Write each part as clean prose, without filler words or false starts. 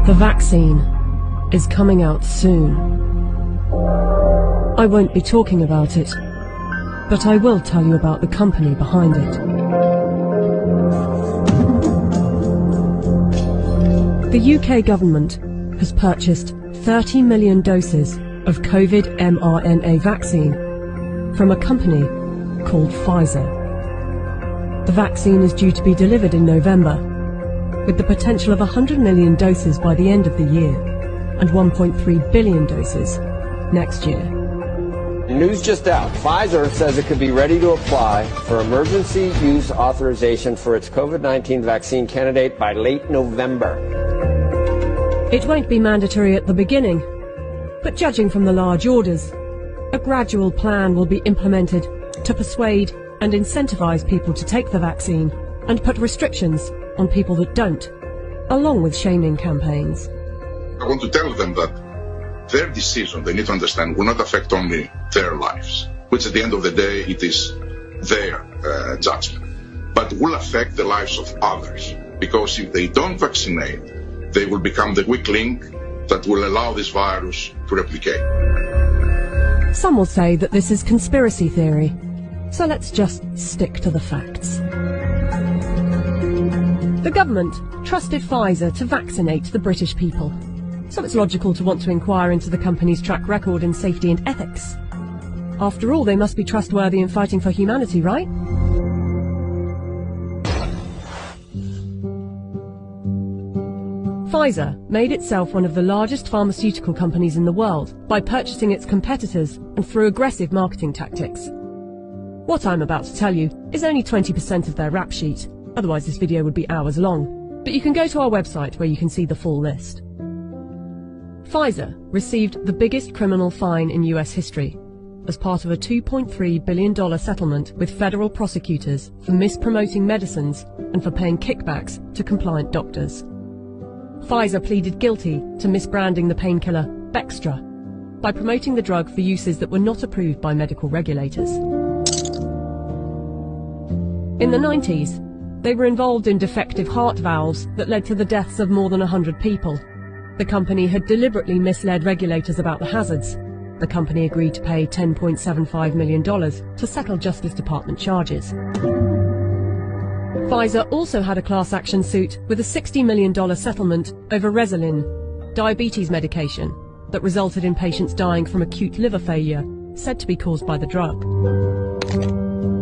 The vaccine is coming out soon. I won't be talking about it, but I will tell you about the company behind it. The UK government has purchased 30 million doses of COVID mRNA vaccine from a company called Pfizer. The vaccine is due to be delivered in November, with the potential of 100 million doses by the end of the year and 1.3 billion doses next year. News just out. Pfizer says it could be ready to apply for emergency use authorization for its COVID-19 vaccine candidate by late November. It won't be mandatory at the beginning, but judging from the large orders, a gradual plan will be implemented to persuade and incentivize people to take the vaccine and put restrictions on people that don't, along with shaming campaigns. I want to tell them that their decision, they need to understand, will not affect only their lives, which at the end of the day, it is their judgment, but will affect the lives of others. Because if they don't vaccinate, they will become the weak link that will allow this virus to replicate. Some will say that this is conspiracy theory, so let's just stick to the facts. The government trusted Pfizer to vaccinate the British people, so it's logical to want to inquire into the company's track record in safety and ethics. After all, they must be trustworthy in fighting for humanity, right? Pfizer made itself one of the largest pharmaceutical companies in the world by purchasing its competitors and through aggressive marketing tactics. What I'm about to tell you is only 20% of their rap sheet, otherwise this video would be hours long, but you can go to our website where you can see the full list. Pfizer received the biggest criminal fine in US history as part of a $2.3 billion settlement with federal prosecutors for mispromoting medicines and for paying kickbacks to compliant doctors. Pfizer pleaded guilty to misbranding the painkiller Bextra by promoting the drug for uses that were not approved by medical regulators. In the 90s, they were involved in defective heart valves that led to the deaths of more than 100 people. The company had deliberately misled regulators about the hazards. The company agreed to pay $10.75 million to settle Justice Department charges. Pfizer also had a class action suit with a $60 million settlement over Resolin, diabetes medication, that resulted in patients dying from acute liver failure, said to be caused by the drug.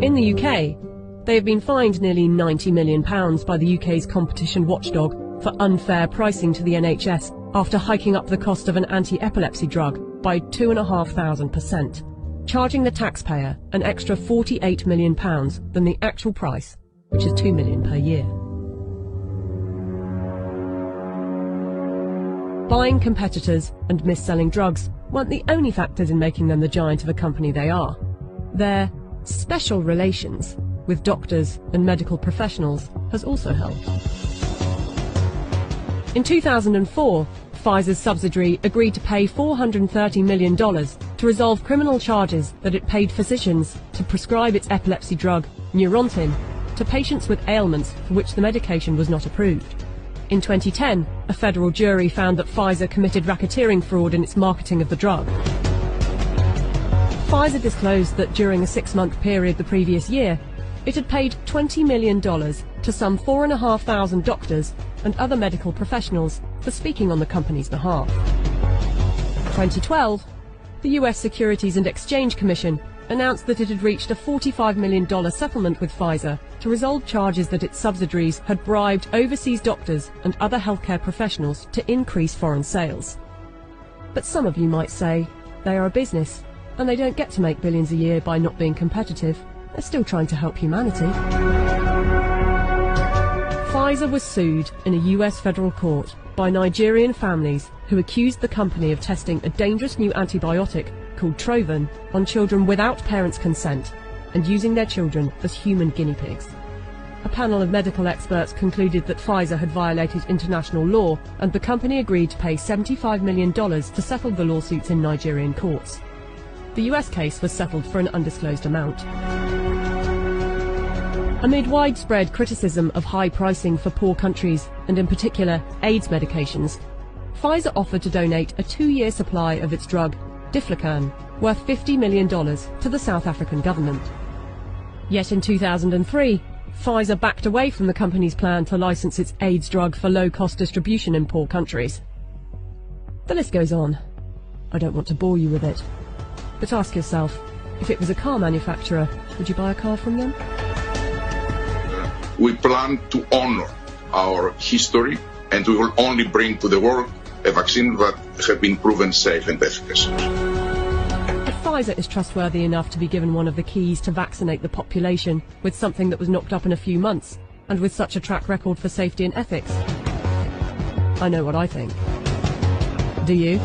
In the UK, they have been fined nearly £90 million by the UK's competition watchdog for unfair pricing to the NHS after hiking up the cost of an anti-epilepsy drug by 2,500%, charging the taxpayer an extra £48 million than the actual price, which is $2 million per year. Buying competitors and mis-selling drugs weren't the only factors in making them the giant of a company they are. Their special relations with doctors and medical professionals has also helped. In 2004, Pfizer's subsidiary agreed to pay $430 million to resolve criminal charges that it paid physicians to prescribe its epilepsy drug, Neurontin, to patients with ailments for which the medication was not approved. In 2010, a federal jury found that Pfizer committed racketeering fraud in its marketing of the drug. Pfizer disclosed that during a 6-month period the previous year, it had paid $20 million to some 4,500 doctors and other medical professionals for speaking on the company's behalf. In 2012, the US Securities and Exchange Commission announced that it had reached a $45 million settlement with Pfizer to resolve charges that its subsidiaries had bribed overseas doctors and other healthcare professionals to increase foreign sales. But some of you might say they are a business and they don't get to make billions a year by not being competitive. They're still trying to help humanity. Pfizer was sued in a US federal court by Nigerian families who accused the company of testing a dangerous new antibiotic called Trovan on children without parents' consent and using their children as human guinea pigs. A panel of medical experts concluded that Pfizer had violated international law, and the company agreed to pay $75 million to settle the lawsuits in Nigerian courts. The US case was settled for an undisclosed amount. Amid widespread criticism of high pricing for poor countries, and in particular AIDS medications, Pfizer offered to donate a 2-year supply of its drug, Diflucan, worth $50 million to the South African government. Yet in 2003, Pfizer backed away from the company's plan to license its AIDS drug for low-cost distribution in poor countries. The list goes on. I don't want to bore you with it. But ask yourself, if it was a car manufacturer, would you buy a car from them? We plan to honor our history, and we will only bring to the world a vaccine that has been proven safe and efficacious. If Pfizer is trustworthy enough to be given one of the keys to vaccinate the population with something that was knocked up in a few months, and with such a track record for safety and ethics, I know what I think. Do you?